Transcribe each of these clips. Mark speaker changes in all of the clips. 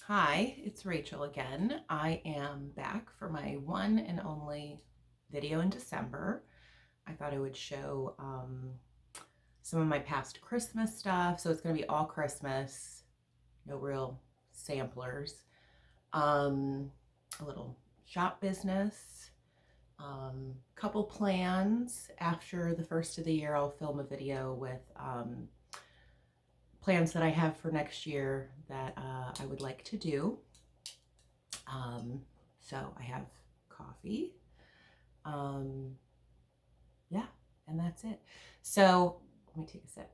Speaker 1: Hi, it's Rachel again. I am back for my one and only video in December. I thought I would show some of my past Christmas stuff. So it's going to be all Christmas, no real samplers. A little shop business, couple plans. After the first of the year, I'll film a video with plans that I have for next year that I would like to do. So I have coffee. Yeah, and that's it. So let me take a sip.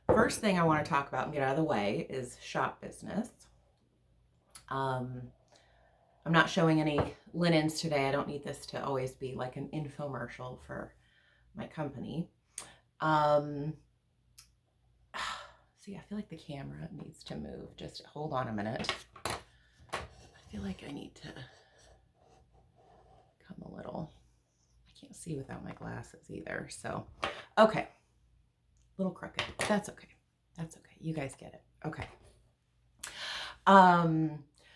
Speaker 1: First thing I want to talk about and get out of the way is shop business. I'm not showing any linens today. I don't need this to always be like an infomercial for my company. See, I feel like the camera needs to move. Just hold on a minute. I feel like I need to come a little. I can't see without my glasses either. So, okay. A little crooked. That's okay. That's okay. You guys get it. Okay.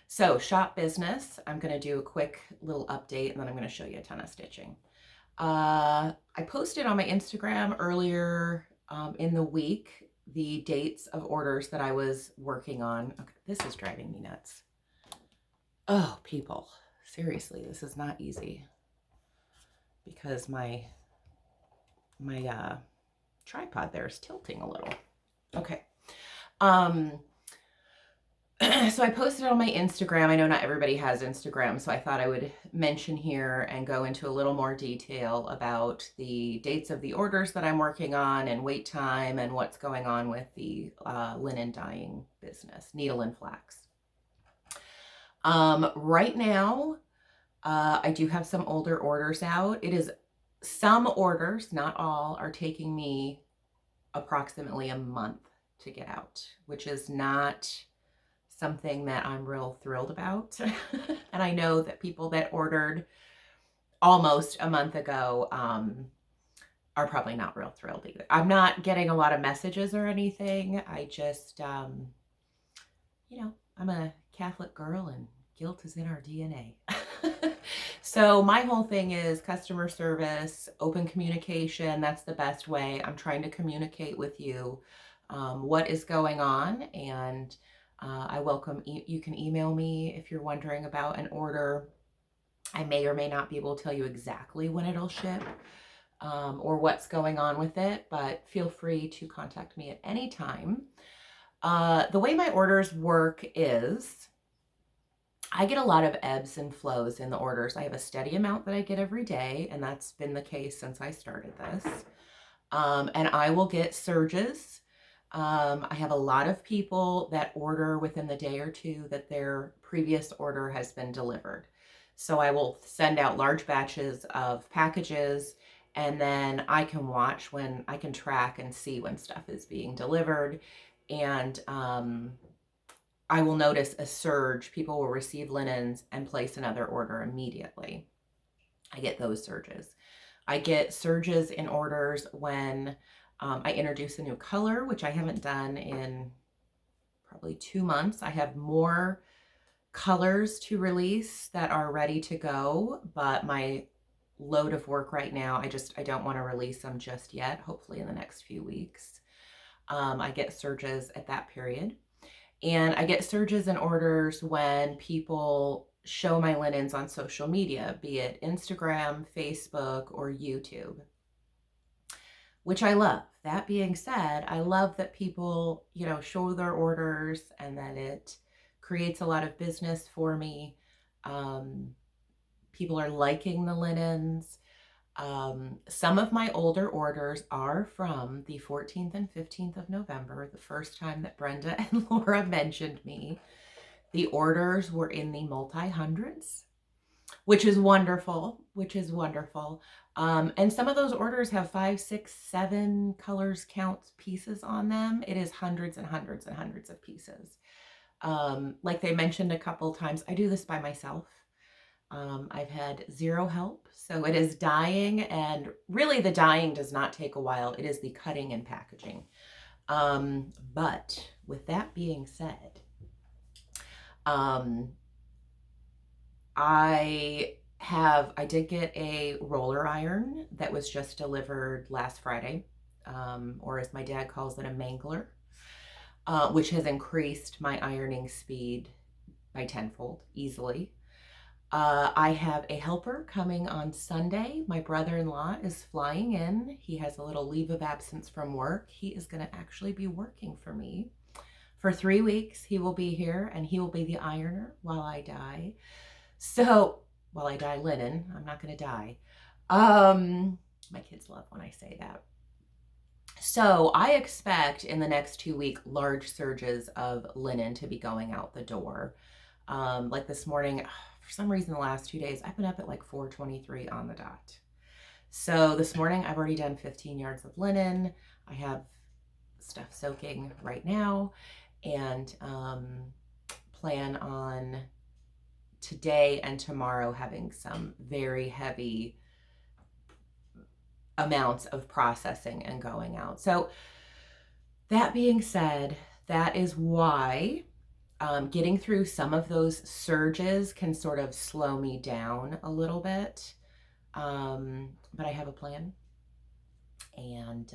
Speaker 1: So shop business. I'm going to do a quick little update and then I'm going to show you a ton of stitching. I posted on my Instagram earlier in the week the dates of orders that I was working on. Okay, this is driving me nuts. Oh, people, seriously, this is not easy because my tripod there is tilting a little. Okay. So I posted on my Instagram. I know not everybody has Instagram, so I thought I would mention here and go into a little more detail about the dates of the orders that I'm working on and wait time and what's going on with the linen dyeing business, needle and flax. Right now, I do have some older orders out. It is some orders, not all, are taking me approximately a month to get out, which is not something that I'm real thrilled about. And I know that people that ordered almost a month ago are probably not real thrilled either. I'm not getting a lot of messages or anything. I just, you know, I'm a Catholic girl and guilt is in our DNA. So my whole thing is customer service, open communication. That's the best way. I'm trying to communicate with you what is going on, and I welcome, you can email me if you're wondering about an order. I may or may not be able to tell you exactly when it'll ship or what's going on with it, but feel free to contact me at any time. The way my orders work is I get a lot of ebbs and flows in the orders. I have a steady amount that I get every day, and that's been the case since I started this. And I will get surges. I have a lot of people that order within the day or two that their previous order has been delivered. So I will send out large batches of packages, and then I can watch when I can track and see when stuff is being delivered. And I will notice a surge. People will receive linens and place another order immediately. I get those surges. I get surges in orders when I introduce a new color, which I haven't done in probably 2 months. I have more colors to release that are ready to go, but my load of work right now, I don't want to release them just yet, hopefully in the next few weeks. I get surges at that period. And I get surges in orders when people show my linens on social media, be it Instagram, Facebook, or YouTube, which I love. That being said, I love that people, you know, show their orders and that it creates a lot of business for me. People are liking the linens. Some of my older orders are from the 14th and 15th of November, the first time that Brenda and Laura mentioned me. The orders were in the multi-hundreds, which is wonderful, and some of those orders have 5, 6, 7 colors count pieces on them. It is hundreds and hundreds and hundreds of pieces. Like they mentioned a couple times, I do this by myself. I've had zero help, so it is dyeing, and really the dyeing does not take a while. It is the cutting and packaging. But with that being said, I did get a roller iron that was just delivered last Friday, or as my dad calls it, a mangler, which has increased my ironing speed by tenfold easily. I have a helper coming on Sunday. My brother-in-law is flying in. He has a little leave of absence from work. He is going to actually be working for me. For 3 weeks, he will be here, and he will be the ironer while I dye. So, while I dye linen, I'm not going to dye. My kids love when I say that. So I expect in the next 2 weeks, large surges of linen to be going out the door. Like this morning, for some reason, the last 2 days, I've been up at like 4:23 on the dot. So this morning, I've already done 15 yards of linen. I have stuff soaking right now, and plan on today and tomorrow having some very heavy amounts of processing and going out. So that being said, that is why getting through some of those surges can sort of slow me down a little bit. But I have a plan, and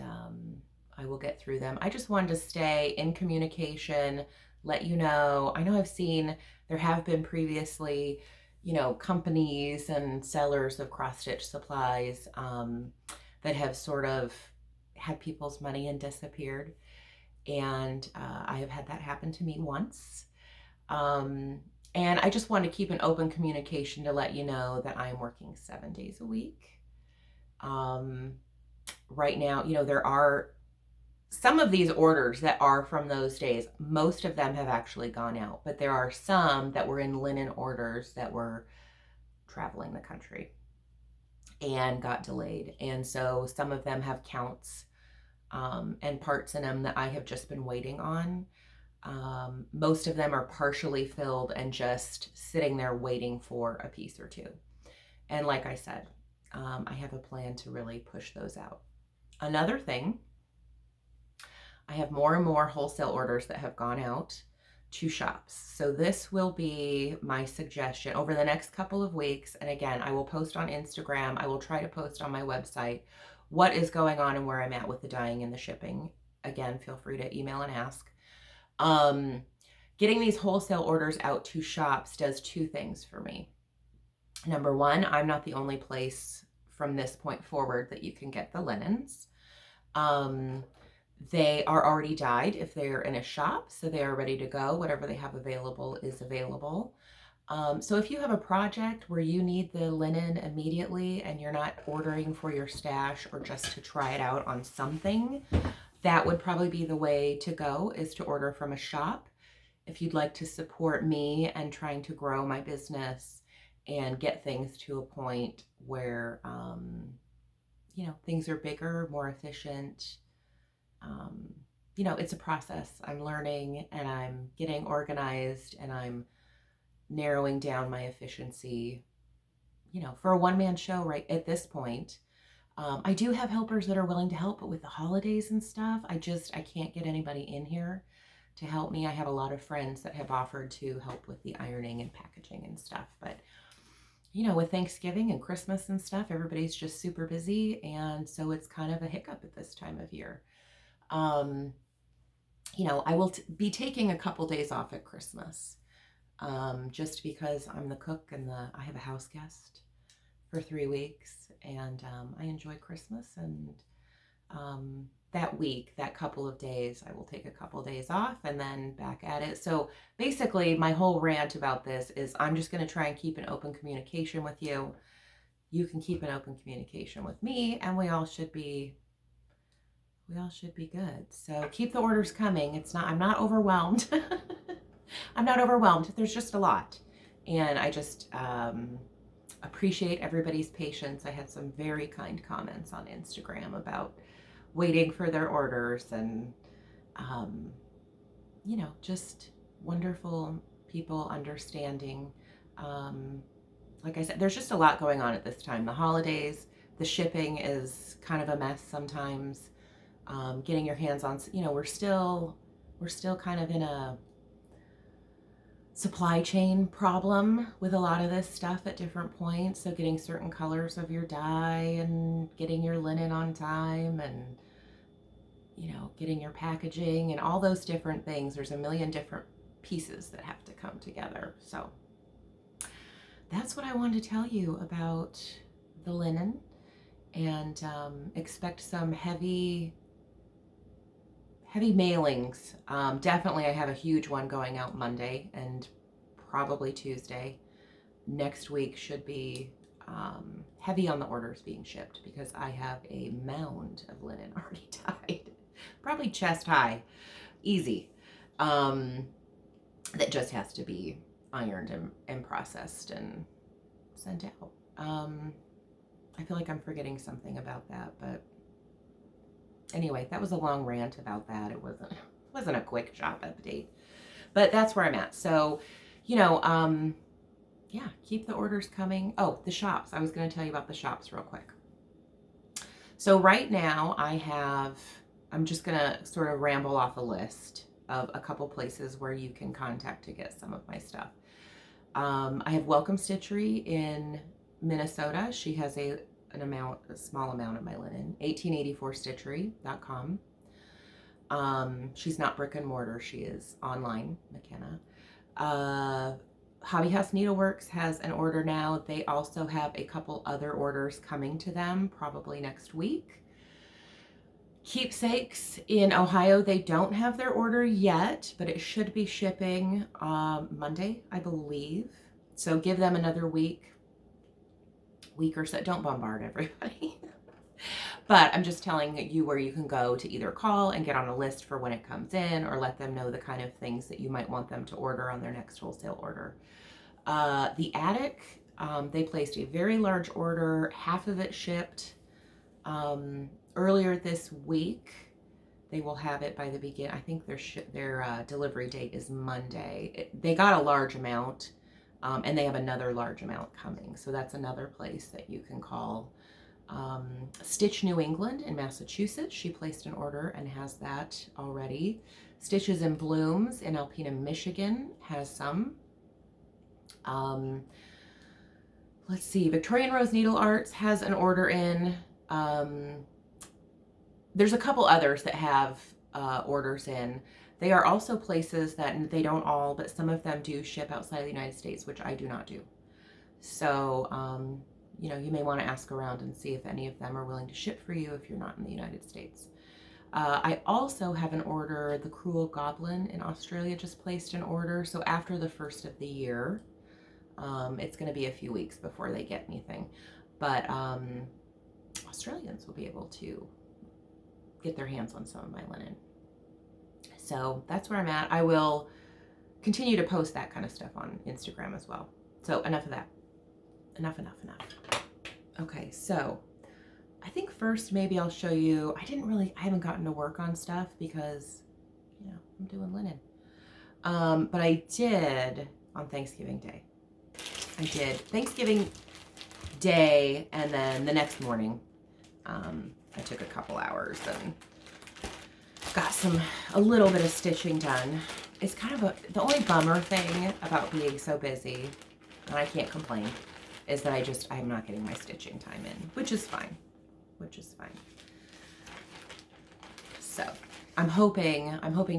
Speaker 1: I will get through them. I just wanted to stay in communication, let you know. I know I've seen there have been previously, companies and sellers of cross-stitch supplies that have sort of had people's money and disappeared. And I have had that happen to me once. And I just want to keep an open communication to let you know that I am working 7 days a week. Right now, there are some of these orders that are from those days. Most of them have actually gone out, but there are some that were in linen orders that were traveling the country and got delayed. And so some of them have counts and parts in them that I have just been waiting on. Most of them are partially filled and just sitting there waiting for a piece or two. And like I said, I have a plan to really push those out. Another thing, I have more and more wholesale orders that have gone out to shops. So this will be my suggestion over the next couple of weeks. And again, I will post on Instagram. I will try to post on my website what is going on and where I'm at with the dyeing and the shipping. Again, feel free to email and ask. Getting these wholesale orders out to shops does 2 things for me. Number one, I'm not the only place from this point forward that you can get the linens. They are already dyed if they're in a shop, so they are ready to go. Whatever they have available is available. So if you have a project where you need the linen immediately and you're not ordering for your stash or just to try it out on something, that would probably be the way to go, is to order from a shop. If you'd like to support me and trying to grow my business and get things to a point where, things are bigger, more efficient. It's a process. I'm learning and I'm getting organized and I'm narrowing down my efficiency, for a one-man show right at this point. I do have helpers that are willing to help, but with the holidays and stuff, I can't get anybody in here to help me. I have a lot of friends that have offered to help with the ironing and packaging and stuff, but with Thanksgiving and Christmas and stuff, everybody's just super busy. And so it's kind of a hiccup at this time of year. I will be taking a couple days off at Christmas, just because I'm the cook and I have a house guest for 3 weeks, and I enjoy Christmas. And that couple of days, I will take a couple of days off and then back at it. So basically, my whole rant about this is I'm just going to try and keep an open communication with you. You can keep an open communication with me, and we all should be good. So keep the orders coming. I'm not overwhelmed. I'm not overwhelmed. There's just a lot. And I just appreciate everybody's patience. I had some very kind comments on Instagram about waiting for their orders, and just wonderful people understanding. Like I said, there's just a lot going on at this time. The holidays, the shipping is kind of a mess sometimes. Getting your hands on, we're still we're still kind of in a supply chain problem with a lot of this stuff at different points. So getting certain colors of your dye and getting your linen on time and, you know, getting your packaging and all those different things. There's a million different pieces that have to come together. So that's what I wanted to tell you about the linen, and expect some heavy mailings. Definitely I have a huge one going out Monday and probably Tuesday. Next week should be heavy on the orders being shipped because I have a mound of linen already dyed. Probably chest high, easy. That just has to be ironed and processed and sent out. I feel like I'm forgetting something about that, but anyway, that was a long rant about that. It wasn't a quick shop update, but that's where I'm at. So, you know, yeah, keep the orders coming. Oh, the shops. I was going to tell you about the shops real quick. So right now I'm just going to sort of ramble off a list of a couple places where you can contact to get some of my stuff. I have Welcome Stitchery in Minnesota. She has a small amount of my linen. 1884stitchery.com. She's not brick and mortar. She is online, McKenna. Hobby House Needleworks has an order now. They also have a couple other orders coming to them probably next week. Keepsakes in Ohio, they don't have their order yet, but it should be shipping Monday, I believe. So give them another week or so. Don't bombard everybody. But I'm just telling you where you can go to either call and get on a list for when it comes in, or let them know the kind of things that you might want them to order on their next wholesale order. The Attic, they placed a very large order, half of it shipped earlier this week. They will have it by the beginning. I think their delivery date is Monday. They got a large amount, and they have another large amount coming. So that's another place that you can call. Stitch New England in Massachusetts. She placed an order and has that already. Stitches and Blooms in Alpena, Michigan has some. Let's see. Victorian Rose Needle Arts has an order in. There's a couple others that have orders in. They are also places that they don't all, but some of them do ship outside of the United States, which I do not do. So, you know, you may want to ask around and see if any of them are willing to ship for you if you're not in the United States. I also have an order. The Cruel Goblin in Australia just placed an order. So after the first of the year, it's going to be a few weeks before they get anything. But Australians will be able to get their hands on some of my linen. So that's where I'm at. I will continue to post that kind of stuff on Instagram as well. So enough of that. Enough. Okay, so I think first maybe I'll show you, I haven't gotten to work on stuff because, you know, I'm doing linen. But I did on Thanksgiving Day. I did Thanksgiving Day, and then the next morning, I took a couple hours and got a little bit of stitching done. It's kind of the only bummer thing about being so busy, and I can't complain, is that I'm not getting my stitching time in, which is fine. So I'm hoping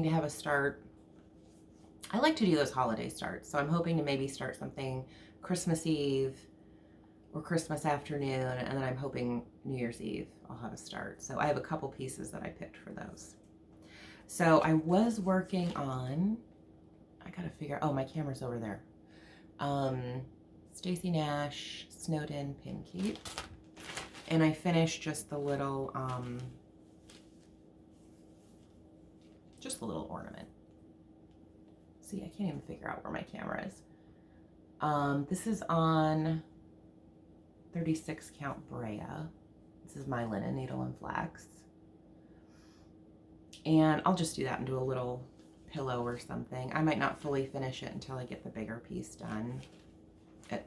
Speaker 1: to have a start. I like to do those holiday starts, so I'm hoping to maybe start something Christmas Eve or Christmas afternoon, and then I'm hoping New Year's Eve I'll have a start. So I have a couple pieces that I picked for those. So I was working on, I gotta figure, oh, my camera's over there. Stacy Nash Snowden pin keep. And I finished just the little ornament. See, I can't even figure out where my camera is. This is on 36 count Brea. This is my linen needle and flax. And I'll just do that and do a little pillow or something. I might not fully finish it until I get the bigger piece done at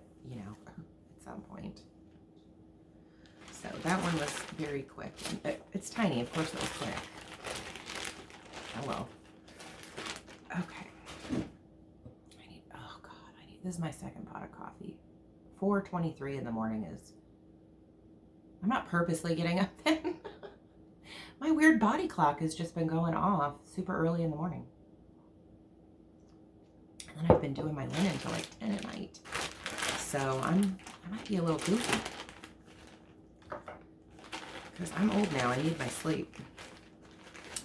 Speaker 1: some point. So that one was very quick. And it's tiny, of course it was quick. Oh well. is my second pot of coffee. 4:23 in the morning is... I'm not purposely getting up then. My weird body clock has just been going off super early in the morning. And then I've been doing my linen till like 10 at night. So I might be a little goofy. Because I'm old now, I need my sleep.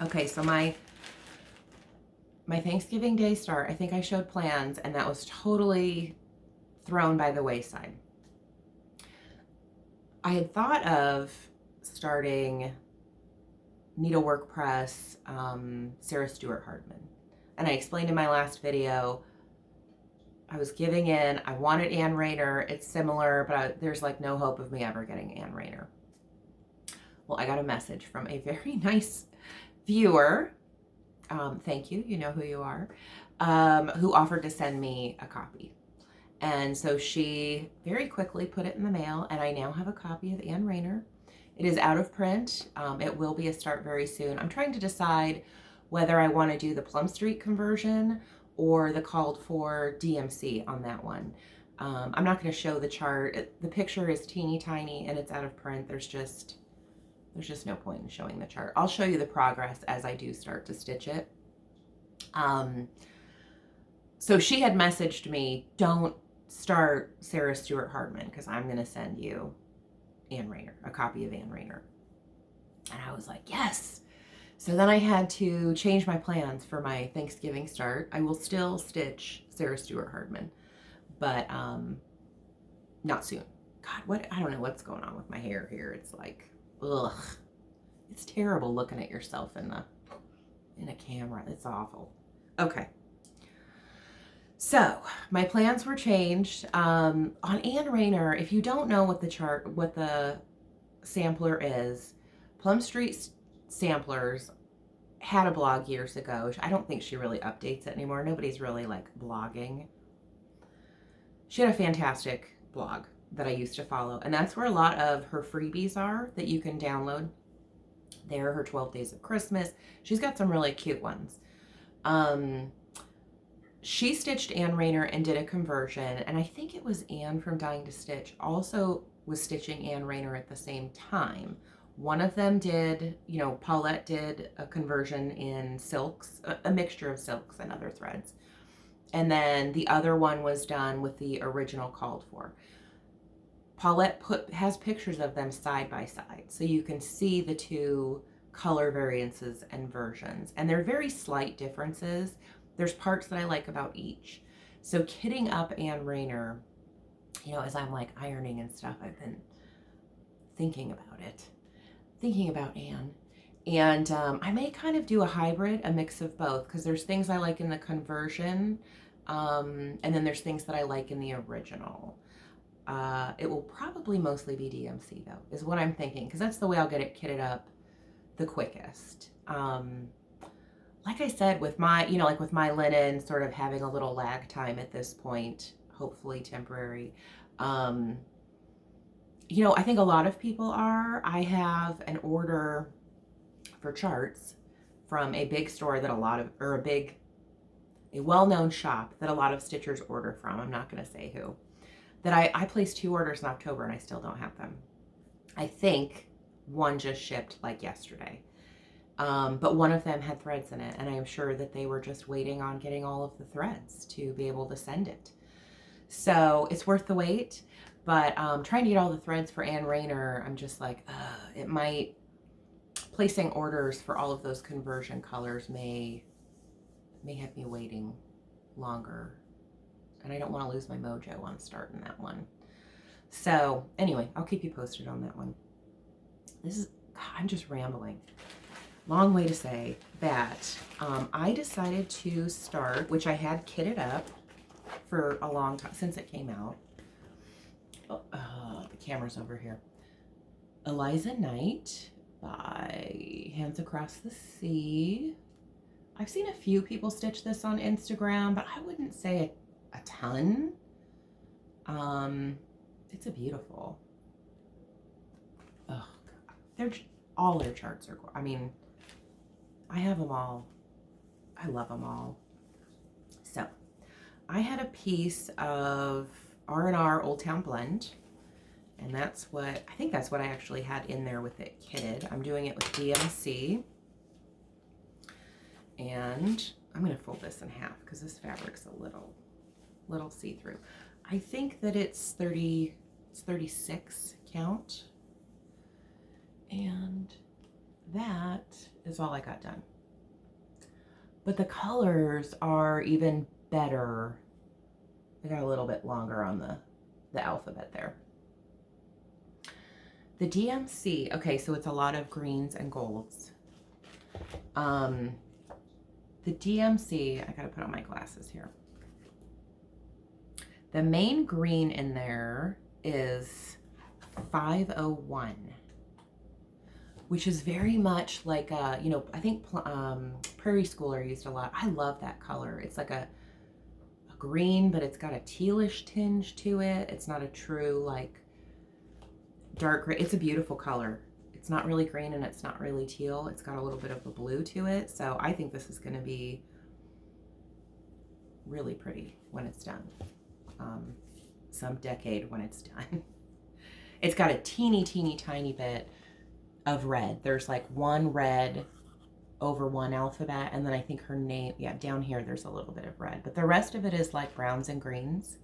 Speaker 1: Okay, so my Thanksgiving Day start, I think I showed plans, and that was totally thrown by the wayside. I had thought of starting Needlework Press, Sarah Stewart Hardman. And I explained in my last video, I was giving in. I wanted Ann Rayner. It's similar, but there's like no hope of me ever getting Ann Rayner. Well, I got a message from a very nice viewer. Thank you. You know who you are. Who offered to send me a copy. And so she very quickly put it in the mail, and I now have a copy of Ann Rayner. It is out of print. It will be a start very soon. I'm trying to decide whether I want to do the Plum Street conversion or the called for DMC on that one. I'm not going to show the chart. The picture is teeny tiny and it's out of print. There's just no point in showing the chart. I'll show you the progress as I do start to stitch it. So she had messaged me, don't start Sarah Stewart Hardman because I'm going to send you Ann Rayner, a copy of Ann Rayner. And I was like, yes. So then I had to change my plans for my Thanksgiving start. I will still stitch Sarah Stewart Hardman, but not soon. God, I don't know what's going on with my hair here. It's like, ugh. It's terrible looking at yourself in a camera. It's awful. Okay. So my plans were changed. On Ann Rayner, if you don't know what the sampler is, Plum Street Samplers had a blog years ago. I don't think she really updates it anymore. Nobody's really like blogging. She had a fantastic blog that I used to follow, and that's where a lot of her freebies are that you can download. There, her 12 Days of Christmas. She's got some really cute ones. She stitched Ann Rayner and did a conversion, and I think it was Ann from Dying to Stitch also was stitching Ann Rayner at the same time. One of them did, Paulette did a conversion in silks, a mixture of silks and other threads. And then the other one was done with the original called for. Paulette has pictures of them side by side, so you can see the two color variances and versions. And they're very slight differences. There's parts that I like about each. So kitting up Ann Rayner, as I'm like ironing and stuff, I've been thinking about it. Thinking about Ann. And I may kind of do a hybrid, a mix of both, because there's things I like in the conversion, and then there's things that I like in the original. It will probably mostly be DMC though, is what I'm thinking, because that's the way I'll get it kitted up the quickest. Like I said, with my, like with my linen sort of having a little lag time at this point, hopefully temporary. I think a lot of people are. I have an order for charts from a big store that a well-known shop that a lot of stitchers order from. I'm not going to say who. That I placed 2 orders in October and I still don't have them. I think one just shipped like yesterday. But one of them had threads in it, and I am sure that they were just waiting on getting all of the threads to be able to send it. So it's worth the wait, but trying to get all the threads for Ann Rayner, I'm just like, placing orders for all of those conversion colors may have me waiting longer, and I don't want to lose my mojo on starting that one. So anyway, I'll keep you posted on that one. I'm just rambling. Long way to say that I decided to start, which I had kitted up for a long time, since it came out. The camera's over here. Eliza Knight by Hands Across the Sea. I've seen a few people stitch this on Instagram, but I wouldn't say a ton. It's a beautiful. Oh, God. All their charts are, I have them all. I love them all. So, I had a piece of R&R Old Town Blend, and that's what, I think that's what I actually had in there with it kitted. I'm doing it with DMC, and I'm going to fold this in half because this fabric's a little see-through. I think that it's 36 count, and that is all I got done. But the colors are even better. I got a little bit longer on the alphabet there. The DMC, okay, so it's a lot of greens and golds. The DMC, I gotta put on my glasses here. The main green in there is 501, which is very much like a, you know, I think Prairie Schooler used a lot. I love that color. It's like a green, but it's got a tealish tinge to it. It's not a true like dark gray. It's a beautiful color. It's not really green and it's not really teal. It's got a little bit of a blue to it. So I think this is going to be really pretty when it's done. Some decade when it's done. It's got a teeny tiny bit of red. There's like one red over one alphabet, and then I think her name, yeah, down here there's a little bit of red, but the rest of it is like browns and greens.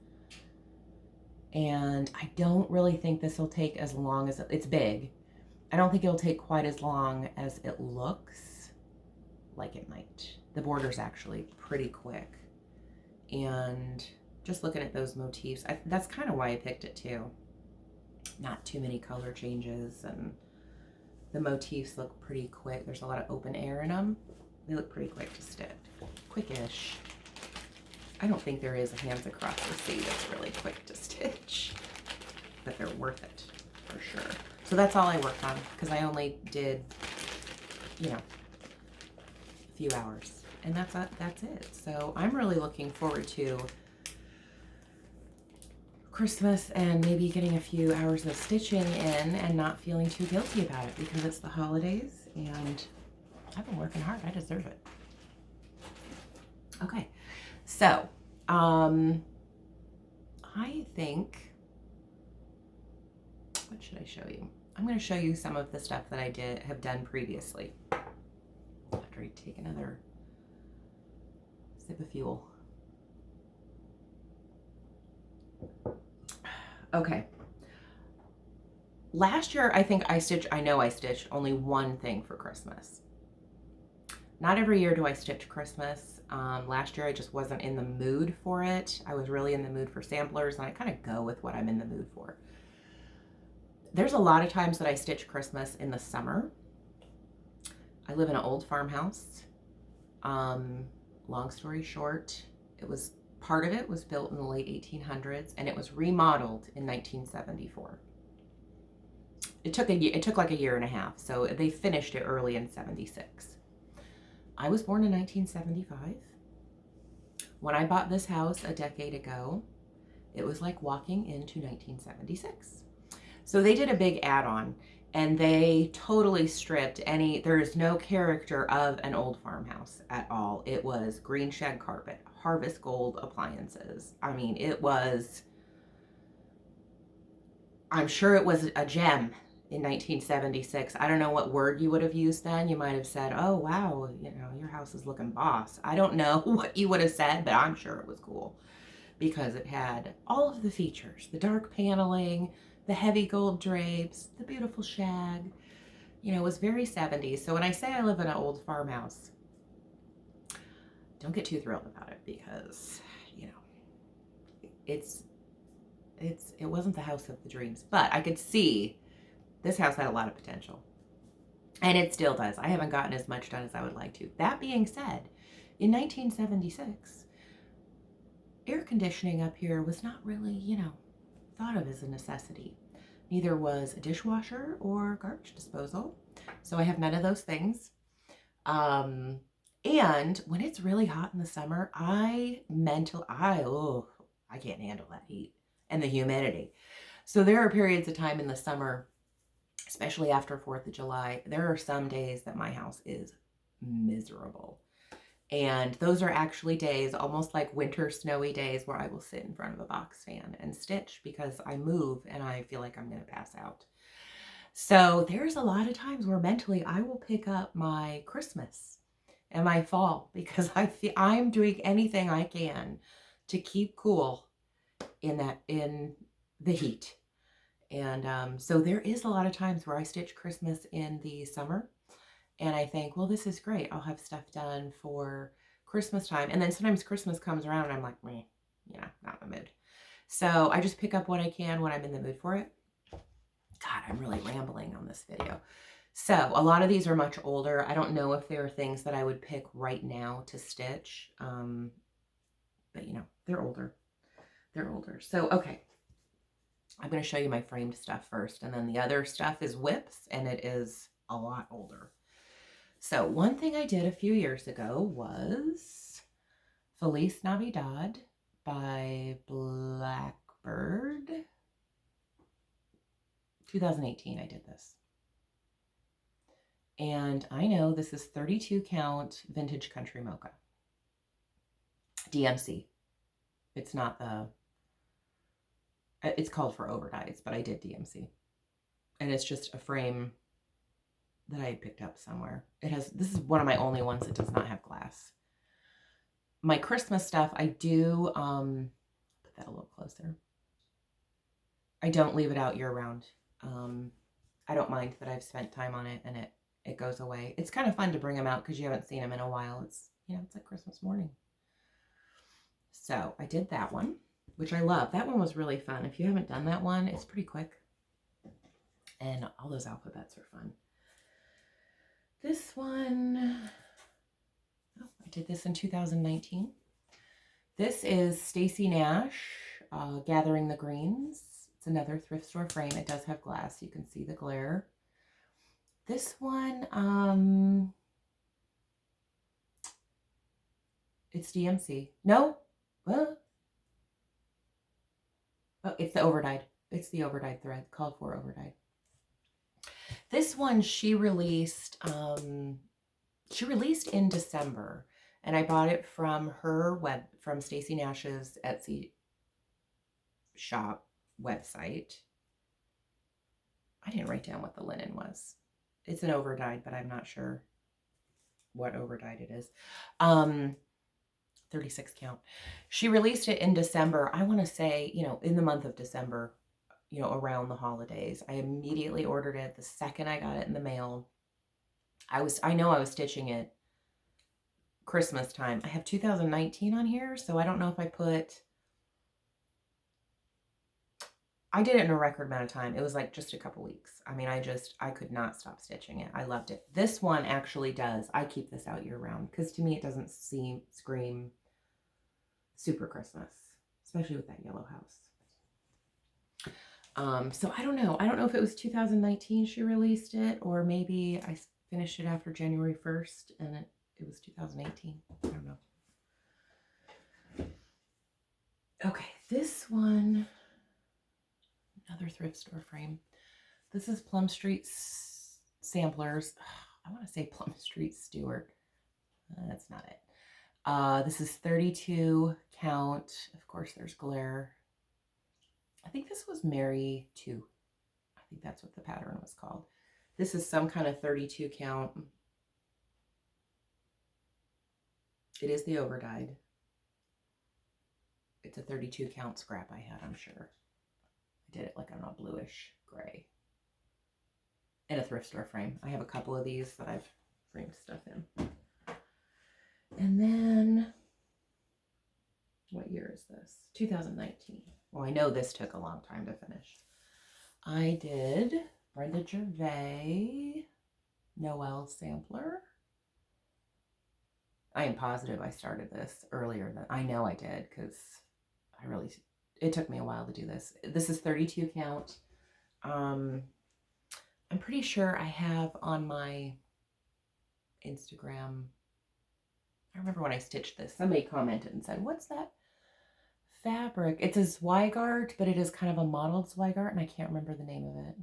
Speaker 1: And I don't really think this will take as long as it's big. I don't think it'll take quite as long as it looks like it might. The border's actually pretty quick, and just looking at those motifs, that's kind of why I picked it too. Not too many color changes, and the motifs look pretty quick. There's a lot of open air in them. They look pretty quick to stitch. Quickish. I don't think there is a Hands Across the Sea that's really quick to stitch, but they're worth it for sure. So that's all I worked on because I only did, you know, a few hours, and that's it. So I'm really looking forward to Christmas and maybe getting a few hours of stitching in and not feeling too guilty about it because it's the holidays and I've been working hard. I deserve it. Okay, so I think, what should I show you? I'm going to show you some of the stuff that I have done previously. After I take another sip of fuel. Okay. Last year, I think I stitched only one thing for Christmas. Not every year do I stitch Christmas. Last year, I just wasn't in the mood for it. I was really in the mood for samplers, and I kind of go with what I'm in the mood for. There's a lot of times that I stitch Christmas in the summer. I live in an old farmhouse. Long story short, part of it was built in the late 1800s, and it was remodeled in 1974. It took like a year and a half, so they finished it early in 76. I was born in 1975. When I bought this house a decade ago, it was like walking into 1976. So they did a big add-on, and they totally stripped there is no character of an old farmhouse at all. It was green shed carpet, harvest gold appliances. I mean, I'm sure it was a gem in 1976. I don't know what word you would have used then. You might have said, oh, wow, you know, your house is looking boss. I don't know what you would have said, but I'm sure it was cool because it had all of the features, the dark paneling, the heavy gold drapes, the beautiful shag. You know, it was very 70s. So when I say I live in an old farmhouse, don't get too thrilled about it because, you know, it wasn't the house of the dreams, but I could see this house had a lot of potential, and it still does. I haven't gotten as much done as I would like to. That being said, in 1976, air conditioning up here was not really, you know, thought of as a necessity. Neither was a dishwasher or garbage disposal. So I have none of those things. And when it's really hot in the summer, I can't handle that heat and the humidity. So there are periods of time in the summer, especially after 4th of July, there are some days that my house is miserable. And those are actually days, almost like winter snowy days, where I will sit in front of a box fan and stitch because I move and I feel like I'm going to pass out. So there's a lot of times where mentally I will pick up my Christmas and my fall because I feel I'm doing anything I can to keep cool in the heat. And so there is a lot of times where I stitch Christmas in the summer. And I think, well, this is great. I'll have stuff done for Christmas time. And then sometimes Christmas comes around and I'm like, meh, not in the mood. So I just pick up what I can when I'm in the mood for it. God, I'm really rambling on this video. So a lot of these are much older. I don't know if there are things that I would pick right now to stitch. But they're older. They're older. So, okay. I'm going to show you my framed stuff first. And then the other stuff is whips, and it is a lot older. So one thing I did a few years ago was Feliz Navidad by Blackbird. 2018 I did this. And I know this is 32 count vintage country mocha. DMC. It's not it's called for overdyes, but I did DMC. And it's just a frame that I had picked up somewhere. This is one of my only ones that does not have glass. My Christmas stuff, I do, put that a little closer. I don't leave it out year round. I don't mind that I've spent time on it and it goes away. It's kind of fun to bring them out because you haven't seen them in a while. It's like Christmas morning. So I did that one, which I love. That one was really fun. If you haven't done that one, it's pretty quick. And all those alphabets are fun. This one, I did this in 2019. This is Stacy Nash, Gathering the Greens. It's another thrift store frame. It does have glass. You can see the glare. This one, it's DMC. No? What? Oh, it's the overdyed. It's the overdyed thread, called for overdyed. This one she released in December, and I bought it from from Stacy Nash's Etsy shop website. I didn't write down what the linen was. It's an overdyed, but I'm not sure what overdyed it is. 36 count. She released it in December. I want to say, in the month of December, around the holidays. I immediately ordered it the second I got it in the mail. I know I was stitching it Christmas time. I have 2019 on here, so I don't know if I did it in a record amount of time. It was like just a couple weeks. I mean, I could not stop stitching it. I loved it. This one actually does. I keep this out year round because to me it doesn't scream super Christmas, especially with that yellow house. So I don't know. I don't know if it was 2019 she released it, or maybe I finished it after January 1st and it was 2018. I don't know. Okay, this one, another thrift store frame. This is Plum Street Samplers. I want to say Plum Street Stewart. That's not it. This is 32 count. Of course, there's glare. I think this was Mary 2. I think that's what the pattern was called. This is some kind of 32 count. It is the overdyed. It's a 32 count scrap I had, I'm sure. I did it like on a bluish gray. In a thrift store frame. I have a couple of these that I've framed stuff in. And then, what year is this? 2019. Well, I know this took a long time to finish. I did Brenda Gervais, Noel sampler. I am positive I started this earlier than, I know I did, because it took me a while to do this. This is 32 count. I'm pretty sure I have on my Instagram, I remember when I stitched this, somebody commented and said, what's that fabric? It's a Zweigart, but it is kind of a mottled Zweigart, and I can't remember the name of it.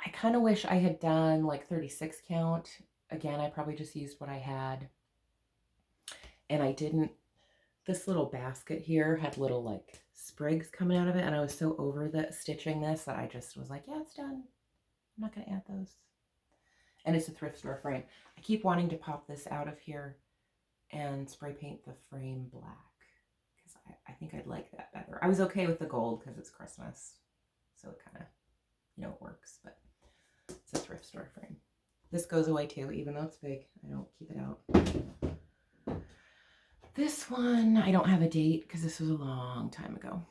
Speaker 1: I kind of wish I had done like 36 count. Again, I probably just used what I had. And I didn't, this little basket here had little like sprigs coming out of it. And I was so over the stitching this that I just was like, yeah, it's done. I'm not going to add those. And it's a thrift store frame. I keep wanting to pop this out of here and spray paint the frame black because I think I'd like that better. I was okay with the gold because it's Christmas. So it kind of, you know, it works, but it's a thrift store frame. This goes away too, even though it's big. I don't keep it out. This one, I don't have a date because this was a long time ago.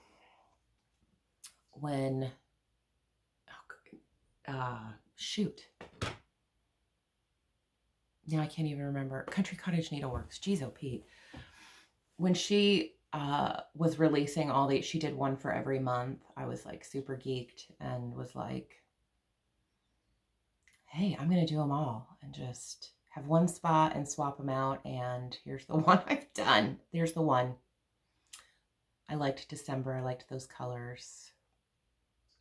Speaker 1: When, shoot. Now I can't even remember. Country Cottage Needleworks. Jeez, oh Pete. When she was releasing all these, she did one for every month. I was like super geeked and was like, hey, I'm going to do them all and just have one spot and swap them out. And here's the one I've done. There's the one. I liked December. I liked those colors.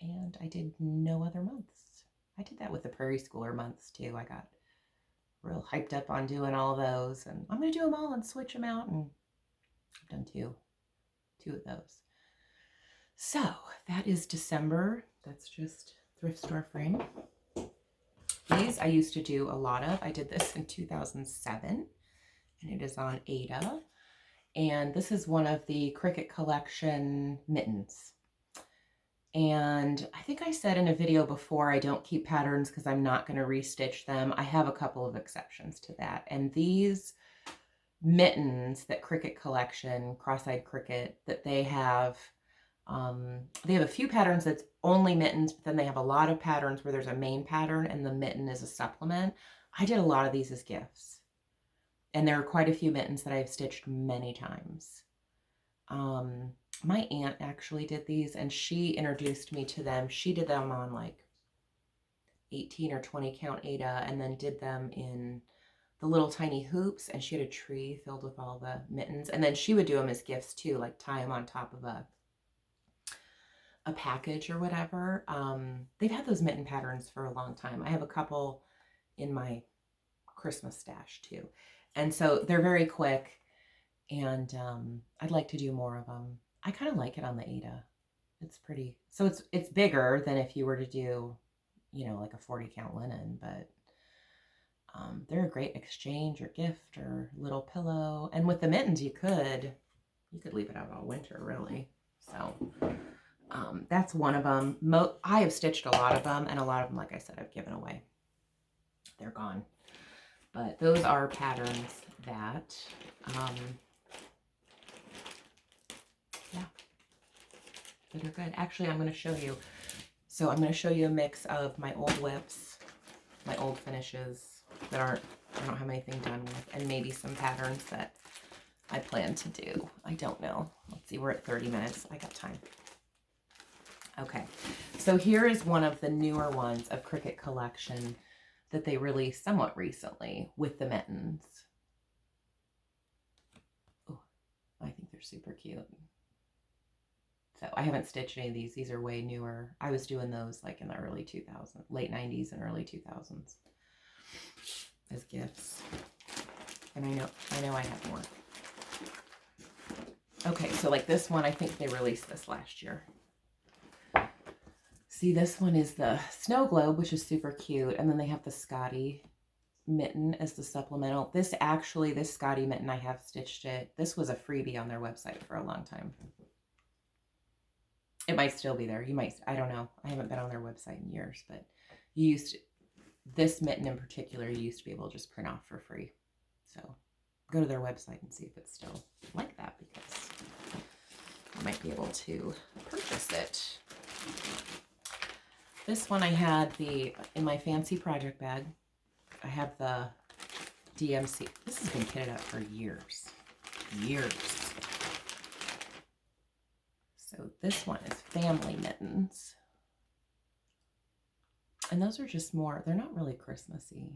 Speaker 1: And I did no other months. I did that with the Prairie Schooler months too. I got real hyped up on doing all those. And I'm going to do them all and switch them out. And I've done two of those. So that is December. That's just thrift store frame. These I used to do a lot of. I did this in 2007 and it is on Ada. And this is one of the Cricut collection mittens. And I think I said in a video before, I don't keep patterns because I'm not going to restitch them. I have a couple of exceptions to that. And these mittens that Cricut collection, Cross-Eyed Cricut, that they have a few patterns that's only mittens, but then they have a lot of patterns where there's a main pattern and the mitten is a supplement. I did a lot of these as gifts. And there are quite a few mittens that I've stitched many times. My aunt actually did these and she introduced me to them. She did them on like 18 or 20 count Ada and then did them in the little tiny hoops, and she had a tree filled with all the mittens. And then she would do them as gifts too, like tie them on top of a package or whatever. They've had those mitten patterns for a long time. I have a couple in my Christmas stash too. And so they're very quick and I'd like to do more of them. I kind of like it on the Ada. It's pretty, so it's bigger than if you were to do, you know, like a 40 count linen, but they're a great exchange or gift or little pillow. And with the mittens, you could leave it out all winter, really. So that's one of them. I have stitched a lot of them, and a lot of them, like I said, I've given away. They're gone. But those are patterns that, yeah, that are good. Actually, I'm going to show you. So I'm going to show you a mix of my old whips, my old finishes that I don't have anything done with, and maybe some patterns that I plan to do. I don't know. Let's see, we're at 30 minutes. I got time. Okay, so here is one of the newer ones of Cricut collection that they released somewhat recently with the mittens. Oh, I think they're super cute. So I haven't stitched any of these. These are way newer. I was doing those like in the early 2000s, late 90s and early 2000s as gifts. And I know I have more. Okay, so like this one, I think they released this last year. See, this one is the snow globe, which is super cute. And then they have the Scotty mitten as the supplemental. This Scotty mitten, I have stitched it. This was a freebie on their website for a long time. It might still be there. You might, I don't know. I haven't been on their website in years, but this mitten in particular, you used to be able to just print off for free. So go to their website and see if it's still like that, because I might be able to purchase it. This one I had in my fancy project bag. I have the DMC. This has been kitted up for years. So this one is family mittens. And those are just more, they're not really Christmassy.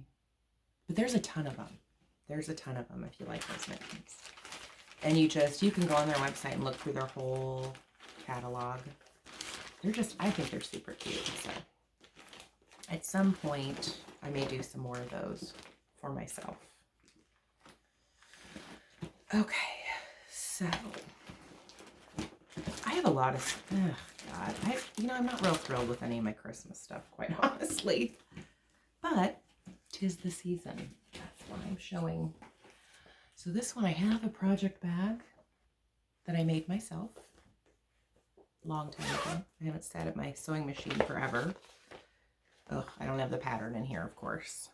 Speaker 1: But there's a ton of them. There's a ton of them if you like those mittens. And you can go on their website and look through their whole catalog. I think they're super cute. So at some point, I may do some more of those for myself. Okay, so I have a lot of, oh God, I'm not real thrilled with any of my Christmas stuff, quite honestly, but 'tis the season. That's why I'm showing. So this one, I have a project bag that I made myself a long time ago. I haven't sat at my sewing machine forever. Ugh, I don't have the pattern in here, of course.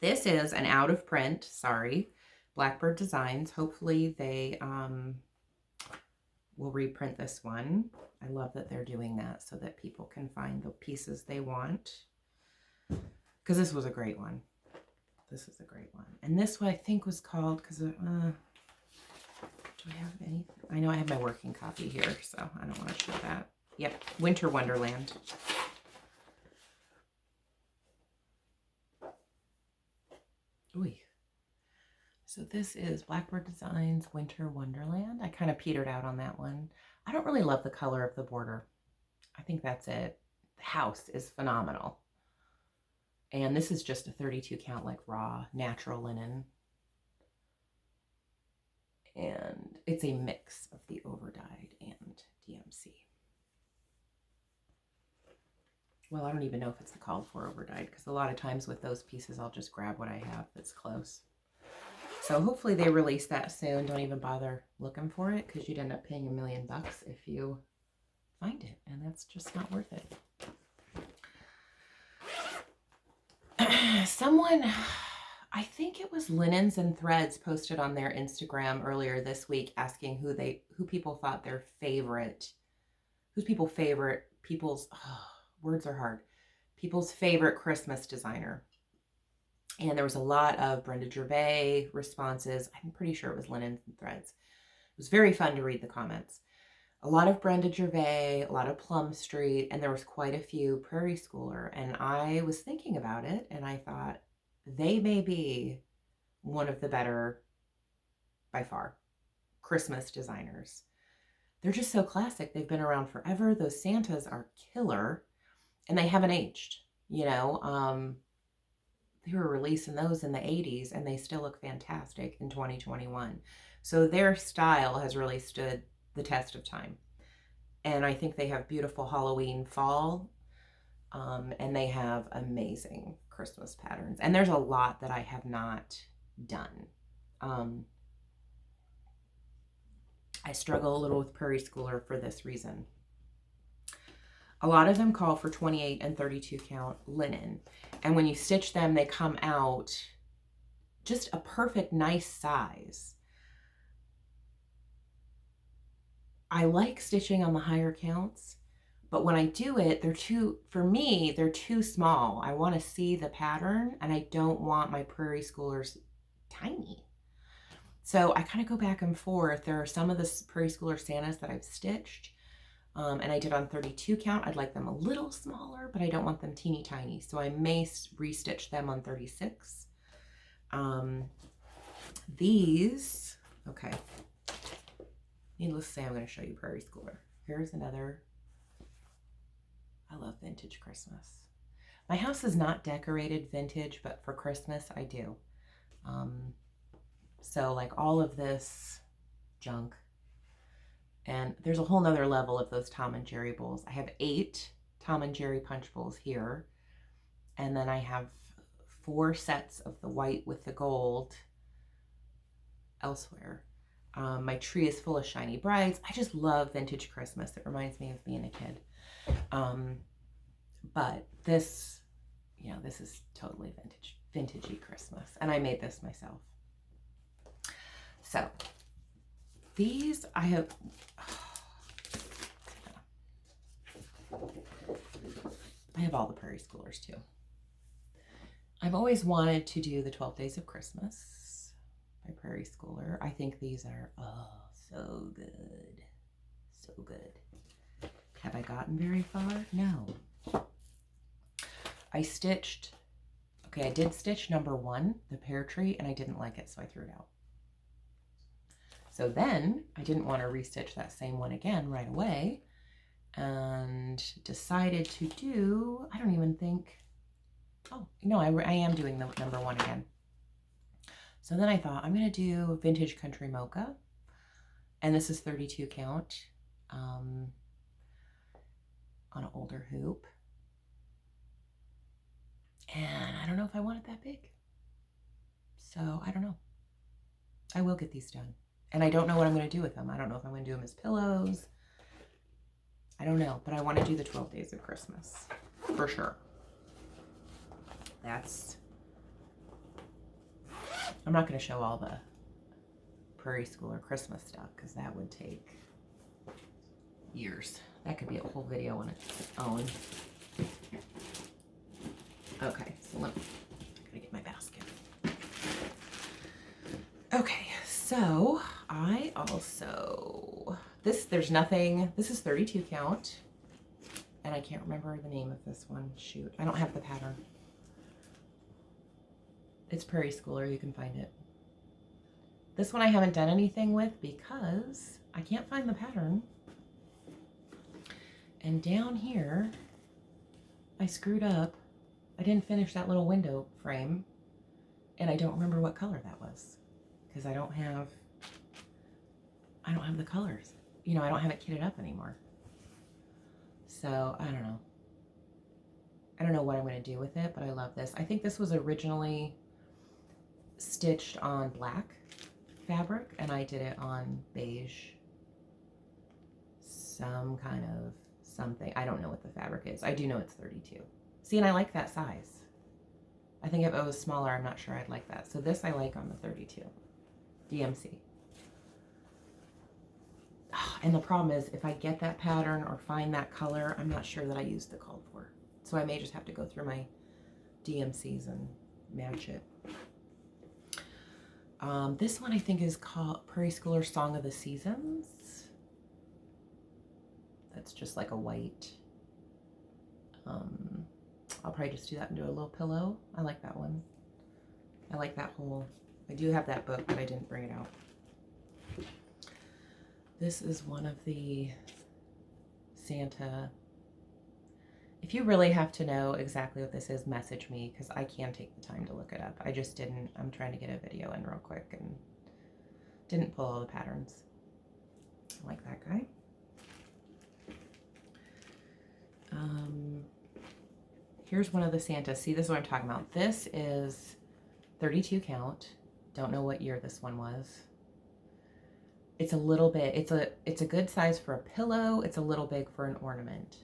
Speaker 1: This is an out of print, sorry, Blackbird Designs. Hopefully they will reprint this one. I love that they're doing that so that people can find the pieces they want. Because this was a great one. This is a great one. And this one I think was called, because do I have anything? I know I have my working copy here, so I don't want to show that. Yep, Winter Wonderland. Ooh. So this is Blackbird Designs Winter Wonderland. I kind of petered out on that one. I don't really love the color of the border. I think that's it. The house is phenomenal. And this is just a 32 count, like raw, natural linen. And it's a mix of the overdyed and DMC. Well, I don't even know if it's called for overdyed, because a lot of times with those pieces, I'll just grab what I have that's close. So hopefully they release that soon. Don't even bother looking for it, because you'd end up paying $1 million if you find it, and that's just not worth it. Someone, I think it was Linens and Threads, posted on their Instagram earlier this week asking who people thought their favorite, words are hard, people's favorite Christmas designer. And there was a lot of Brenda Gervais responses. I'm pretty sure it was Linens and Threads. It was very fun to read the comments. A lot of Brenda Gervais, a lot of Plum Street, and there was quite a few Prairie Schooler. And I was thinking about it, and I thought they may be one of the better, by far, Christmas designers. They're just so classic. They've been around forever. Those Santas are killer, and they haven't aged, you know. They were releasing those in the 80s, and they still look fantastic in 2021. So their style has really stood the test of time. And I think they have beautiful Halloween fall, and they have amazing Christmas patterns. And there's a lot that I have not done. I struggle a little with Prairie Schooler for this reason. A lot of them call for 28 and 32 count linen. And when you stitch them, they come out just a perfect, nice size. I like stitching on the higher counts, but when I do it, for me, they're too small. I want to see the pattern, and I don't want my Prairie Schoolers tiny. So I kind of go back and forth. There are some of the Prairie Schooler Santas that I've stitched, and I did on 32 count. I'd like them a little smaller, but I don't want them teeny tiny. So I may restitch them on 36. These, okay. Needless to say, I'm going to show you Prairie Schooler. Here's another. I love vintage Christmas. My house is not decorated vintage, but for Christmas, I do. So like all of this junk. And there's a whole nother level of those Tom and Jerry bowls. I have 8 Tom and Jerry punch bowls here. And then I have 4 sets of the white with the gold elsewhere. My tree is full of shiny brides. I just love vintage Christmas. It reminds me of being a kid. But this, this is totally vintagey Christmas. And I made this myself. So these I have, all the Prairie Schoolers too. I've always wanted to do the 12 Days of Christmas by Prairie Schooler. I think these are, so good. So good. Have I gotten very far? No. I did stitch number 1, the pear tree, and I didn't like it, so I threw it out. So then I didn't want to restitch that same one again right away, and decided to do, I am doing the number 1 again. So then I thought I'm going to do Vintage Country Mocha. And this is 32 count on an older hoop. And I don't know if I want it that big. So I don't know. I will get these done. And I don't know what I'm going to do with them. I don't know if I'm going to do them as pillows. I don't know. But I want to do the 12 Days of Christmas. For sure. I'm not going to show all the Prairie Schooler Christmas stuff because that would take years. That could be a whole video on its own. Okay, so I gotta get my basket. Okay, so I also, there's nothing, this is 32 count, and I can't remember the name of this one. Shoot, I don't have the pattern. It's Prairie Schooler, you can find it. This one I haven't done anything with because I can't find the pattern. And down here, I screwed up. I didn't finish that little window frame, and I don't remember what color that was because I don't have the colors. You know, I don't have it kitted up anymore. So I don't know. I don't know what I'm going to do with it, but I love this. I think this was originally stitched on black fabric, and I did it on beige. Some kind of something. I don't know what the fabric is. I do know it's 32. See, and I like that size. I think if it was smaller, I'm not sure I'd like that. So this I like on the 32. DMC. And the problem is, if I get that pattern or find that color, I'm not sure that I used the called for. So I may just have to go through my DMCs and match it. This one I think is called Prairie Schooler Song of the Seasons. That's just like a white. I'll probably just do that and do a little pillow. I like that one. I like that whole, I do have that book, but I didn't bring it out. This is one of the Santa. If you really have to know exactly what this is, message me because I can take the time to look it up. I just didn't. I'm trying to get a video in real quick and didn't pull all the patterns. I like that guy. Here's one of the Santas. See, this is what I'm talking about. This is 32 count. Don't know what year this one was. It's a little bit, it's a good size for a pillow. It's a little big for an ornament.